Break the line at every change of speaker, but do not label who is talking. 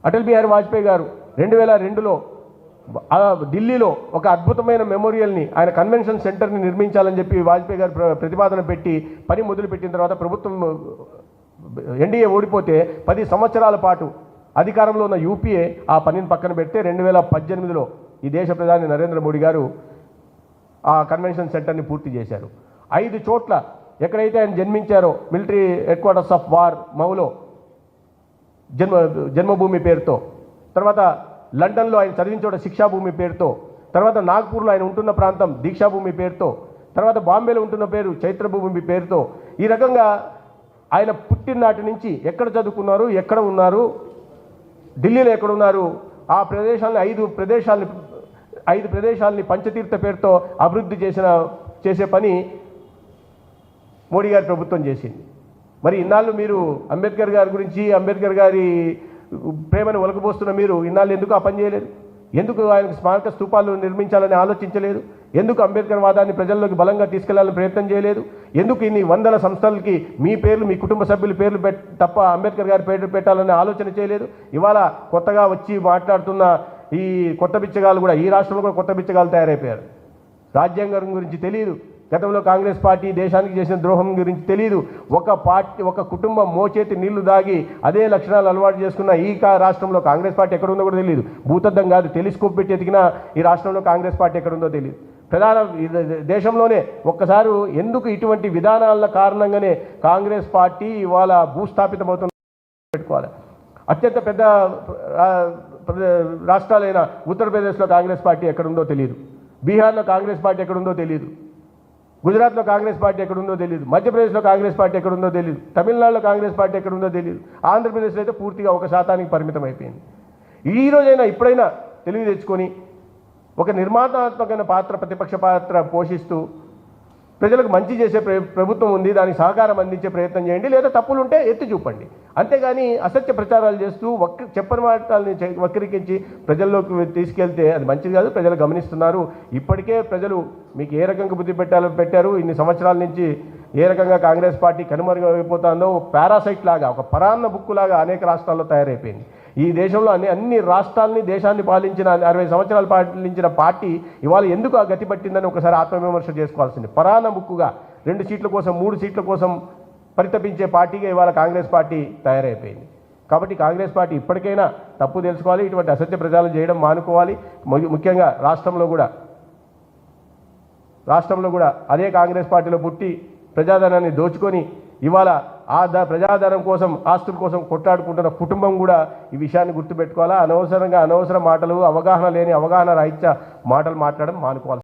అటల్ బిహారీ వాజ్పేయి గారు 2002లో ఢిల్లీలో ఒక అద్భుతమైన మెమోరియల్ని ఆయన కన్వెన్షన్ సెంటర్ని నిర్మించాలని చెప్పి వాజ్పేయి గారు ప్రతిపాదన పెట్టి పని మొదలుపెట్టిన తర్వాత ప్రభుత్వం ఎన్డీఏ ఓడిపోతే 10 సంవత్సరాల పాటు అధికారంలో ఉన్న యూపీఏ ఆ పనిని పక్కన పెడితే 2018లో ఈ దేశ ప్రధాని నరేంద్ర మోడీ గారు ఆ కన్వెన్షన్ సెంటర్ని పూర్తి చేశారు. 5 చోట్ల ఎక్కడైతే ఆయన జన్మించారో military headquarters of war మౌలో జన్మభూమి పేరుతో, తర్వాత లండన్లో ఆయన చదివిన చోట శిక్షాభూమి పేరుతో, తర్వాత నాగ్పూర్లో ఆయన ఉంటున్న ప్రాంతం దీక్షాభూమి పేరుతో, తర్వాత బాంబేలో ఉంటున్న పేరు చైత్రభూమి పేరుతో, ఈ రకంగా ఆయన పుట్టిననాటి నుంచి ఎక్కడ చదువుకున్నారు, ఎక్కడ ఉన్నారు, ఢిల్లీలో ఎక్కడున్నారు, ఆ ప్రదేశాలని 5 ప్రదేశాలని పంచతీర్థ పేరుతో అభివృద్ధి చేసే పని మోడీ గారి ప్రభుత్వం చేసింది. మరి ఇన్నాళ్ళు మీరు అంబేద్కర్ గారి గురించి, అంబేద్కర్ గారి ప్రేమను ఒలకబోస్తున్న మీరు ఇన్నాళ్ళు ఎందుకు ఆ పని చేయలేదు? ఎందుకు ఆయనకు స్మారక స్తూపాలు నిర్మించాలని ఆలోచించలేదు? ఎందుకు అంబేద్కర్ వాదాన్ని ప్రజల్లోకి బలంగా తీసుకెళ్లాలని ప్రయత్నం చేయలేదు? ఎందుకు ఇన్ని వందల సంస్థలకి మీ పేర్లు, మీ కుటుంబ సభ్యుల పేర్లు తప్ప అంబేద్కర్ గారి పేరు పెట్టాలని ఆలోచన చేయలేదు? ఇవాళ కొత్తగా వచ్చి మాట్లాడుతున్న ఈ కొత్త బిచ్చగాళ్ళు కూడా ఈ రాష్ట్రంలో కూడా కొత్త బిచ్చగాళ్ళు తయారైపోయారు. రాజ్యాంగం గురించి తెలియదు, గతంలో కాంగ్రెస్ పార్టీ దేశానికి చేసిన ద్రోహం గురించి తెలియదు. ఒక కుటుంబం మోచేతి నీళ్లు దాగి అదే లక్షణాలు అలవాటు చేసుకున్న ఈ రాష్ట్రంలో కాంగ్రెస్ పార్టీ ఎక్కడుందో కూడా తెలియదు. భూతద్దం కాదు, టెలిస్కోప్ పెట్టి ఎతికినా ఈ రాష్ట్రంలో కాంగ్రెస్ పార్టీ ఎక్కడుందో తెలియదు. దేశంలోనే ఒక్కసారి ఎందుకు ఇటువంటి విధానాల కారణంగానే కాంగ్రెస్ పార్టీ ఇవాళ భూస్థాపితమవుతుంది పెట్టుకోవాలి. అత్యంత పెద్ద రాష్ట్రాలైన ఉత్తరప్రదేశ్లో కాంగ్రెస్ పార్టీ ఎక్కడుందో తెలియదు, బీహార్లో కాంగ్రెస్ పార్టీ ఎక్కడుందో తెలియదు, గుజరాత్లో కాంగ్రెస్ పార్టీ ఎక్కడుందో తెలియదు, మధ్యప్రదేశ్లో కాంగ్రెస్ పార్టీ ఎక్కడుందో తెలియదు, తమిళనాడులో కాంగ్రెస్ పార్టీ ఎక్కడుందో తెలియదు, ఆంధ్రప్రదేశ్లో అయితే పూర్తిగా 1% పరిమితం అయిపోయింది. ఈ రోజైనా ఇప్పుడైనా తెలివి తెచ్చుకొని ఒక నిర్మాణాత్మకమైన ప్రతిపక్ష పాత్ర పోషిస్తూ ప్రజలకు మంచి చేసే ప్రభుత్వం ఉంది, దానికి సహకారం అందించే ప్రయత్నం చేయండి, లేదా తప్పులుంటే ఎత్తి చూపండి. అంతేగాని అసత్య ప్రచారాలు చేస్తూ చెప్పని మాటల్ని వక్రీకరించి ప్రజల్లోకి తీసుకెళ్తే అది మంచిది కాదు. ప్రజలు గమనిస్తున్నారు. ఇప్పటికే ప్రజలు మీకు ఏ రకంగా బుద్ధి పెట్టారు, ఇన్ని సంవత్సరాల నుంచి ఏ రకంగా కాంగ్రెస్ పార్టీ కనుమరుగైపోతుందో పారాసైట్ లాగా, ఒక పరాన్న బుక్కు లాగా అనేక రాష్ట్రాల్లో తయారైపోయింది. ఈ దేశంలో అన్ని రాష్ట్రాలని, దేశాన్ని పాలించిన 60 సంవత్సరాలు పాలించిన పార్టీ ఇవాళ ఎందుకు ఆ గతి పట్టిందని ఒకసారి ఆత్మవిమర్శ చేసుకోవాల్సింది. పరాన్న బుక్కుగా 2 సీట్ల కోసం, 3 సీట్ల కోసం పరితపించే పార్టీగా ఇవాళ కాంగ్రెస్ పార్టీ తయారైపోయింది. కాబట్టి కాంగ్రెస్ పార్టీ ఇప్పటికైనా తప్పు తెలుసుకోవాలి, ఇటువంటి అసత్య ప్రచారం చేయడం మానుకోవాలి. ముఖ్యంగా రాష్ట్రంలో కూడా అదే కాంగ్రెస్ పార్టీలో పుట్టి ప్రజాధనాన్ని దోచుకొని ఇవాళ ప్రజాధనం కోసం, ఆస్తుల కోసం కొట్లాడుకుంటున్న కుటుంబం కూడా ఈ విషయాన్ని గుర్తుపెట్టుకోవాలా. అనవసర మాటలు, అవగాహన రాహిత్య మాటలు మాట్లాడడం మానుకోవాలి.